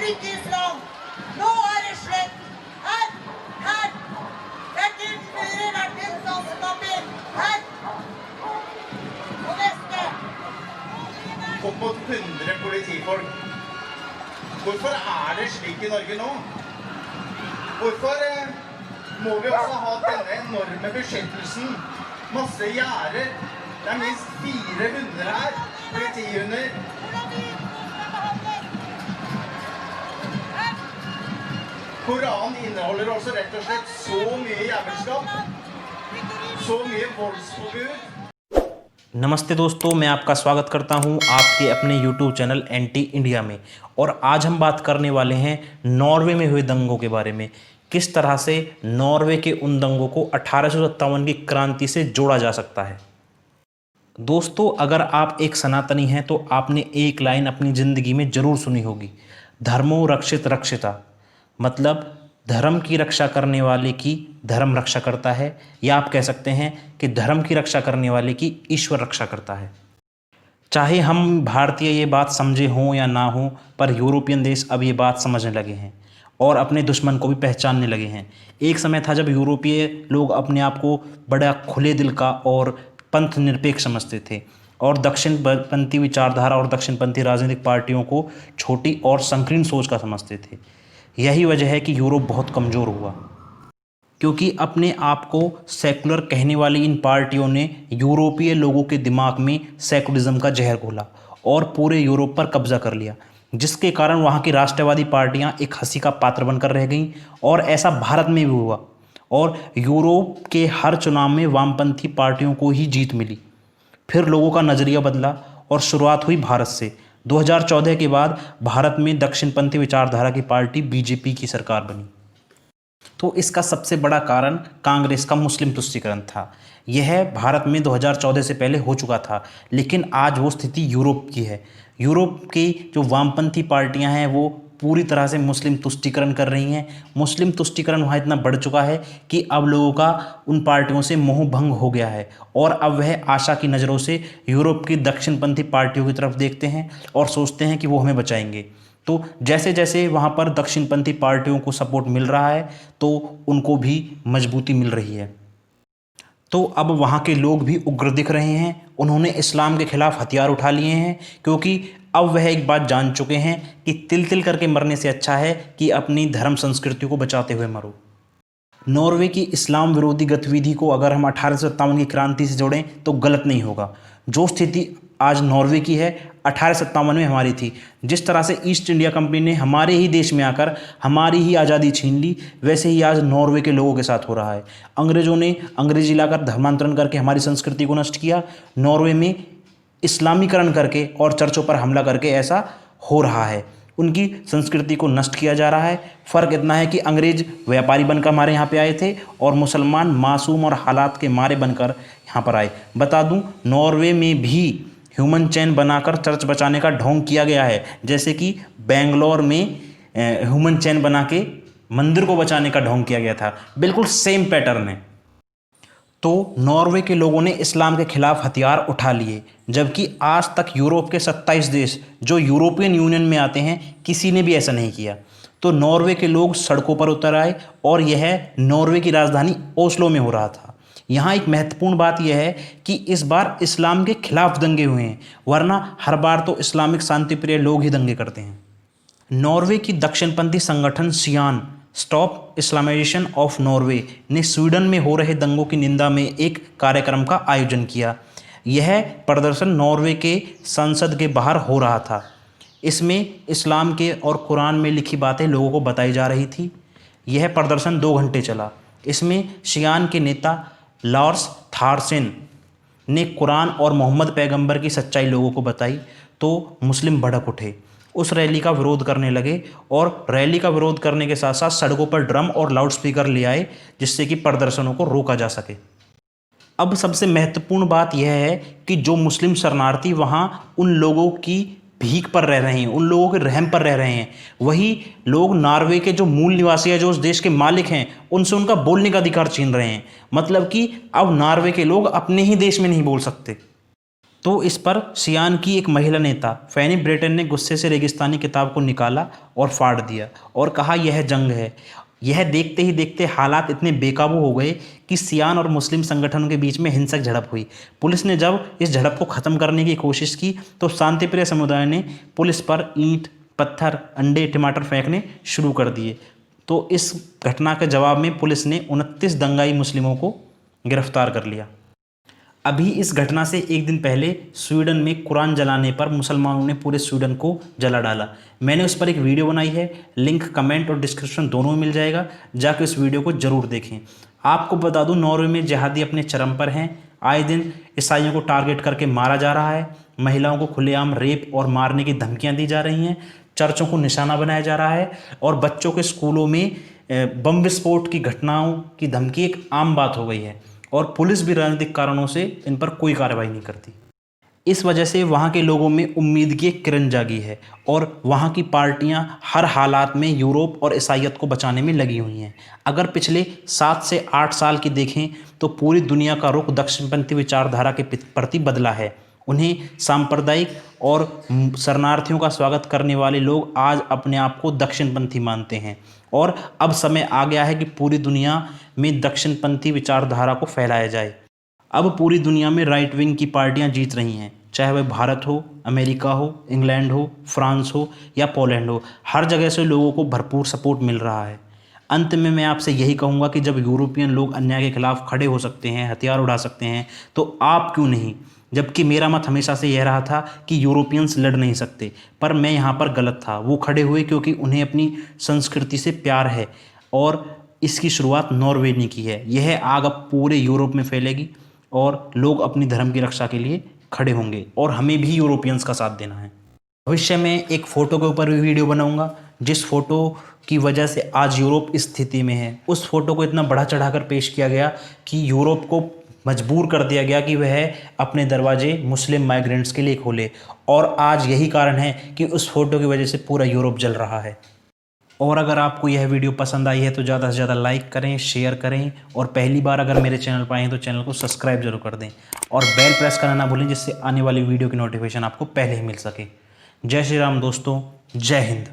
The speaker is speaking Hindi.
speak Islam. No Irishmen had taken spirit against of stopping had opp mot 100 politifolk. Hvorfor det slik i Norge nå? Hvorfor må vi også ha denne enorme beskyttelsen? Masse gjerder. Det minst 4 hunder her, politihunder. Koranen inneholder også rett og slett så mye jævelskap, så mye voldsforbud. नमस्ते दोस्तों, मैं आपका स्वागत करता हूं आपके अपने YouTube चैनल एंटी इंडिया में। और आज हम बात करने वाले हैं नॉर्वे में हुए दंगों के बारे में। किस तरह से नॉर्वे के उन दंगों को 1857 की क्रांति से जोड़ा जा सकता है। दोस्तों, अगर आप एक सनातनी हैं तो आपने एक लाइन अपनी ज़िंदगी में ज़रूर सुनी होगी, धर्मो रक्षित रक्षिता। मतलब धर्म की रक्षा करने वाले की धर्म रक्षा करता है, या आप कह सकते हैं कि धर्म की रक्षा करने वाले की ईश्वर रक्षा करता है। चाहे हम भारतीय ये बात समझे हों या ना हों, पर यूरोपियन देश अब ये बात समझने लगे हैं और अपने दुश्मन को भी पहचानने लगे हैं। एक समय था जब यूरोपीय लोग अपने आप को बड़ा खुले दिल का और पंथ निरपेक्ष समझते थे और दक्षिणपंथी विचारधारा और दक्षिणपंथी राजनीतिक पार्टियों को छोटी और संकीर्ण सोच का समझते थे। यही वजह है कि यूरोप बहुत कमज़ोर हुआ, क्योंकि अपने आप को सेकुलर कहने वाली इन पार्टियों ने यूरोपीय लोगों के दिमाग में सेकुलरिज्म का जहर घोला और पूरे यूरोप पर कब्जा कर लिया, जिसके कारण वहाँ की राष्ट्रवादी पार्टियाँ एक हंसी का पात्र बनकर रह गईं। और ऐसा भारत में भी हुआ और यूरोप के हर चुनाव में वामपंथी पार्टियों को ही जीत मिली। फिर लोगों का नज़रिया बदला और शुरुआत हुई भारत से। 2014 के बाद भारत में दक्षिणपंथी विचारधारा की पार्टी बीजेपी की सरकार बनी। तो इसका सबसे बड़ा कारण कांग्रेस का मुस्लिम तुष्टीकरण था। यह भारत में 2014 से पहले हो चुका था, लेकिन आज वो स्थिति यूरोप की है। यूरोप की जो वामपंथी पार्टियां हैं वो पूरी तरह से मुस्लिम तुष्टीकरण कर रही हैं। मुस्लिम तुष्टीकरण वहाँ इतना बढ़ चुका है कि अब लोगों का उन पार्टियों से मोह भंग हो गया है और अब वह आशा की नज़रों से यूरोप की दक्षिणपंथी पार्टियों की तरफ देखते हैं और सोचते हैं कि वो हमें बचाएंगे। तो जैसे जैसे वहाँ पर दक्षिणपंथी पार्टियों को सपोर्ट मिल रहा है तो उनको भी मजबूती मिल रही है। तो अब वहाँ के लोग भी उग्र दिख रहे हैं। उन्होंने इस्लाम के खिलाफ हथियार उठा लिए हैं, क्योंकि अब वह एक बात जान चुके हैं कि तिल तिल करके मरने से अच्छा है कि अपनी धर्म संस्कृति को बचाते हुए मरो। नॉर्वे की इस्लाम विरोधी गतिविधि को अगर हम 1857 की क्रांति से जोड़ें तो गलत नहीं होगा। जो स्थिति आज नॉर्वे की है 1857 में हमारी थी। जिस तरह से ईस्ट इंडिया कंपनी ने हमारे ही देश में आकर हमारी ही आज़ादी छीन ली, वैसे ही आज नॉर्वे के लोगों के साथ हो रहा है। अंग्रेज़ों ने अंग्रेजी लाकर धर्मांतरण करके हमारी संस्कृति को नष्ट किया। नॉर्वे में इस्लामीकरण करके और चर्चों पर हमला करके ऐसा हो रहा है। उनकी संस्कृति को नष्ट किया जा रहा है। फ़र्क इतना है कि अंग्रेज़ व्यापारी बनकर हमारे यहाँ पे आए थे और मुसलमान मासूम और हालात के मारे बनकर यहाँ पर आए। बता दूँ, नॉर्वे में भी ह्यूमन चैन बनाकर चर्च बचाने का ढोंग किया गया है, जैसे कि बेंगलोर में ह्यूमन चैन बना के मंदिर को बचाने का ढोंग किया गया था। बिल्कुल सेम पैटर्न है। तो नॉर्वे के लोगों ने इस्लाम के खिलाफ हथियार उठा लिए, जबकि आज तक यूरोप के 27 देश जो यूरोपियन यूनियन में आते हैं किसी ने भी ऐसा नहीं किया। तो नॉर्वे के लोग सड़कों पर उतर आए और यह नॉर्वे की राजधानी ओस्लो में हो रहा था। यहाँ एक महत्वपूर्ण बात यह है कि इस बार इस्लाम के खिलाफ दंगे हुए हैं, वरना हर बार तो इस्लामिक शांतिप्रिय लोग ही दंगे करते हैं। नॉर्वे की दक्षिणपंथी संगठन सियान स्टॉप इस्लामाइजेशन ऑफ नॉर्वे ने स्वीडन में हो रहे दंगों की निंदा में एक कार्यक्रम का आयोजन किया। यह प्रदर्शन नॉर्वे के संसद के बाहर हो रहा था। इसमें इस्लाम के और कुरान में लिखी बातें लोगों को बताई जा रही थी। यह प्रदर्शन 2 घंटे चला। इसमें सियान के नेता लॉर्स थारसेन ने कुरान और मोहम्मद पैगंबर की सच्चाई लोगों को बताई तो मुस्लिम भड़क उठे, उस रैली का विरोध करने लगे और रैली का विरोध करने के साथ साथ सड़कों पर ड्रम और लाउडस्पीकर ले आए, जिससे कि प्रदर्शनों को रोका जा सके। अब सबसे महत्वपूर्ण बात यह है कि जो मुस्लिम शरणार्थी वहाँ उन लोगों की भीख पर रह रहे हैं, उन लोगों के रहम पर रह रहे हैं, वही लोग नॉर्वे के जो मूल निवासी हैं, जो उस देश के मालिक हैं, उनसे उनका बोलने का अधिकार छीन रहे हैं। मतलब कि अब नॉर्वे के लोग अपने ही देश में नहीं बोल सकते। तो इस पर सियान की एक महिला नेता फैनी ब्रेटन ने गुस्से से रेगिस्तानी किताब को निकाला और फाड़ दिया और कहा यह जंग है। यह देखते ही देखते हालात इतने बेकाबू हो गए कि सियान और मुस्लिम संगठनों के बीच में हिंसक झड़प हुई। पुलिस ने जब इस झड़प को ख़त्म करने की कोशिश की तो शांतिप्रिय समुदाय ने पुलिस पर ईंट, पत्थर, अंडे, टमाटर फेंकने शुरू कर दिए। तो इस घटना के जवाब में पुलिस ने 29 दंगाई मुस्लिमों को गिरफ्तार कर लिया। अभी इस घटना से एक दिन पहले स्वीडन में कुरान जलाने पर मुसलमानों ने पूरे स्वीडन को जला डाला। मैंने उस पर एक वीडियो बनाई है, लिंक कमेंट और डिस्क्रिप्शन दोनों में मिल जाएगा, जाकर इस वीडियो को ज़रूर देखें। आपको बता दूं, नॉर्वे में जिहादी अपने चरम पर हैं। आए दिन ईसाइयों को टारगेट करके मारा जा रहा है, महिलाओं को खुलेआम रेप और मारने की धमकियाँ दी जा रही हैं, चर्चों को निशाना बनाया जा रहा है और बच्चों के स्कूलों में बम विस्फोट की घटनाओं की धमकी एक आम बात हो गई है और पुलिस भी राजनीतिक कारणों से इन पर कोई कार्रवाई नहीं करती। इस वजह से वहाँ के लोगों में उम्मीद की एक किरण जागी है और वहाँ की पार्टियाँ हर हालात में यूरोप और ईसाइयत को बचाने में लगी हुई हैं। अगर पिछले 7 से 8 साल की देखें तो पूरी दुनिया का रुख दक्षिणपंथी विचारधारा के प्रति बदला है। उन्हें सांप्रदायिक और शरणार्थियों का स्वागत करने वाले लोग आज अपने आप को दक्षिणपंथी मानते हैं और अब समय आ गया है कि पूरी दुनिया में दक्षिणपंथी विचारधारा को फैलाया जाए। अब पूरी दुनिया में राइट विंग की पार्टियां जीत रही हैं, चाहे वह भारत हो, अमेरिका हो, इंग्लैंड हो, फ्रांस हो या पोलैंड हो। हर जगह से लोगों को भरपूर सपोर्ट मिल रहा है। अंत में मैं आपसे यही कहूँगा कि जब यूरोपियन लोग अन्याय के खिलाफ खड़े हो सकते हैं, हथियार उठा सकते हैं, तो आप क्यों नहीं। जबकि मेरा मत हमेशा से यह रहा था कि यूरोपियंस लड़ नहीं सकते, पर मैं यहाँ पर गलत था। वो खड़े हुए क्योंकि उन्हें अपनी संस्कृति से प्यार है और इसकी शुरुआत नॉर्वे ने की है। यह आग अब पूरे यूरोप में फैलेगी और लोग अपनी धर्म की रक्षा के लिए खड़े होंगे और हमें भी यूरोपियंस का साथ देना है। भविष्य में एक फ़ोटो के ऊपर भी वीडियो बनाऊंगा जिस फ़ोटो की वजह से आज यूरोप इस स्थिति में है। उस फ़ोटो को इतना बढ़ा चढ़ाकर पेश किया गया कि यूरोप को मजबूर कर दिया गया कि वह अपने दरवाजे मुस्लिम माइग्रेंट्स के लिए खोले और आज यही कारण है कि उस फ़ोटो की वजह से पूरा यूरोप जल रहा है। और अगर आपको यह वीडियो पसंद आई है तो ज़्यादा से ज़्यादा लाइक करें, शेयर करें और पहली बार अगर मेरे चैनल पर आए हैं तो चैनल को सब्सक्राइब जरूर कर दें और बेल प्रेस करना ना भूलें जिससे आने वाली वीडियो की नोटिफिकेशन आपको पहले ही मिल सके। जय श्री राम दोस्तों, जय हिंद।